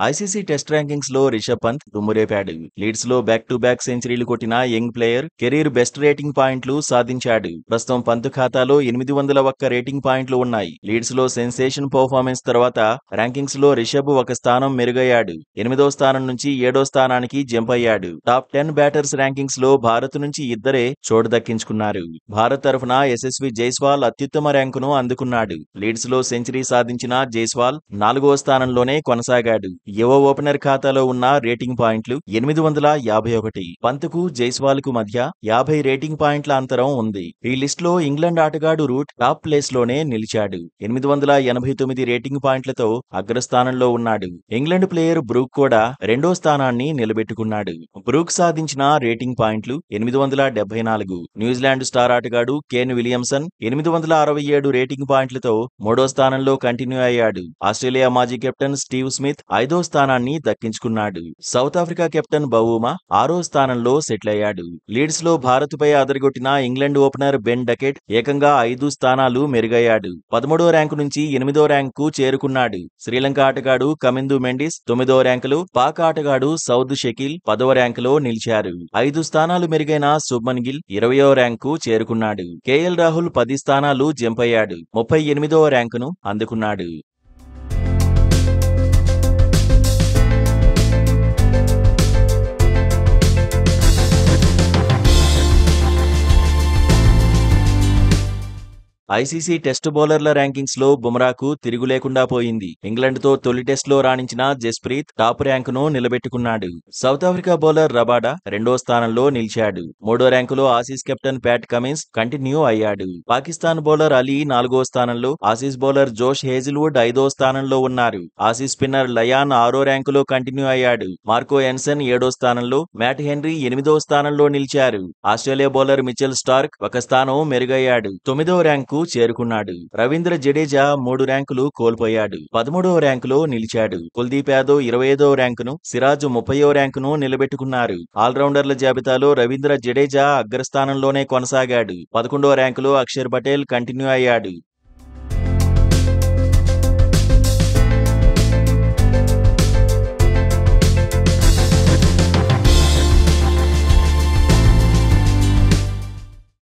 ICC test rankings లో Rishabh Pant దుమ్మురేపాడు. Leads లో back to back సెంచరీలు కొట్టిన young player career best rating పాయింట్లు సాధించాడు. ప్రస్తుతం పంత్ ఖాతాలో 801 రేటింగ్ పాయింట్లు ఉన్నాయి. లీడ్స్ లో సెన్సేషన్ పర్ఫార్మెన్స్ తర్వాత ర్యాంకింగ్స్ లో రిషబ్ ఒక స్థానం మెరుగయ్యాడు. 8వ స్థానం నుంచి 7వ స్థానానికి జంప్ అయ్యాడు. టాప్ 10 బ్యాటర్స్ ర్యాంకింగ్స్ లో భారత్ నుంచి ఇద్దరే చోటు దక్కించుకున్నారు. భారత్ తరఫున యశస్వి జైస్వాల్ అత్యుత్తమ ర్యాంకును అందుకున్నాడు. లీడ్స్ లో సెంచరీ సాధించిన జైస్వాల్ 4వ స్థానంలోనే కొనసాగాడు. యువ ఓపెనర్ ఖాతాలో ఉన్న రేటింగ్ పాయింట్లు 851. పంత్కు జైస్వాల్ కు మధ్య 50 రేటింగ్ పాయింట్ల అంతరం ఉంది. ఈ లిస్ట్ లో ఇంగ్లాండ్ ఆటగాడు రూట్ టాప్ ప్లేస్ లోనే నిలిచాడు. 889 రేటింగ్ పాయింట్లతో అగ్రస్థానంలో ఉన్నాడు. ఇంగ్లాండ్ ప్లేయర్ బ్రూక్ కూడా 2వ స్థానాన్ని నిలబెట్టుకున్నాడు. బ్రూక్ సాధించిన రేటింగ్ పాయింట్లు 874. న్యూజిలాండ్ స్టార్ ఆటగాడు కేన్ విలియమ్సన్ 867 రేటింగ్ పాయింట్లతో 3వ స్థానంలో కంటిన్యూ అయ్యాడు. ఆస్ట్రేలియా మాజీ కెప్టెన్ స్టీవ్ స్మిత్ 5వ స్థానాన్ని దక్కించుకున్నాడు. సౌత్ ఆఫ్రికా కెప్టెన్ బౌమా 6వ స్థానంలో సెటిల్ అయ్యాడు. లీడ్స్ లో భారత్ పై అదరగొట్టిన ఇంగ్లాండ్ ఓపెనర్ బెన్ డకెట్ ఏకంగా 5 స్థానాలు మెరుగయ్యాడు. 13వ ర్యాంకు నుంచి 8వ ర్యాంకు చేరుకున్నాడు. శ్రీలంక ఆటగాడు కమిందు మెండిస్ 9వ ర్యాంకులో, పాక్ ఆటగాడు సౌద్ షకీల్ 10వ ర్యాంకులో నిలిచారు. 5 స్థానాలు మెరుగైన శుభ్మన్ గిల్ 20వ ర్యాంకు చేరుకున్నాడు. కేఎల్ రాహుల్ 10 స్థానాలు జంప్ అయ్యాడు. 38వ ర్యాంకును అందుకున్నాడు. ఐసీసీ టెస్ట్ బౌలర్ల ర్యాంకింగ్స్ లో బుమ్రాకు తిరుగు లేకుండా పోయింది. ఇంగ్లాండ్ తో తొలి టెస్ట్ లో రాణించిన జస్ప్రీత్ టాప్ ర్యాంకును నిలబెట్టుకున్నాడు. సౌత్ ఆఫ్రికా బౌలర్ రబాడా 2వ స్థానంలో నిలిచాడు. 3వ ర్యాంకులో Aussies captain Pat Cummins continue అయ్యాడు. పాకిస్తాన్ బౌలర్ అలీ 4వ స్థానంలో, ఆసీస్ బౌలర్ జోష్ హేజిల్వుడ్ 5వ స్థానంలో ఉన్నారు. ఆసీస్ స్పిన్నర్ లయాన్ 6వ ర్యాంకులో కంటిన్యూ అయ్యాడు. మార్కో ఎన్సన్ 7వ స్థానంలో, మ్యాట్ హెన్రీ 8వ స్థానంలో నిలిచారు. ఆస్ట్రేలియా బౌలర్ మిచెల్ స్టార్క్ ఒక స్థానం మెరుగయ్యాడు. 9వ ర్యాంకు చేరుకున్నాడు. రవీంద్ర జడేజా 3 ర్యాంకులు కోల్పోయాడు. 13వ ర్యాంకులో నిలిచాడు. కుల్దీప్ యాదవ్ 25వ ర్యాంకును, సిరాజ్ 30వ ర్యాంకును నిలబెట్టుకున్నారు. ఆల్రౌండర్ల జాబితాలో రవీంద్ర జడేజా అగ్రస్థానంలోనే కొనసాగాడు. 11వ ర్యాంకులో అక్షర్ పటేల్ కంటిన్యూ అయ్యాడు.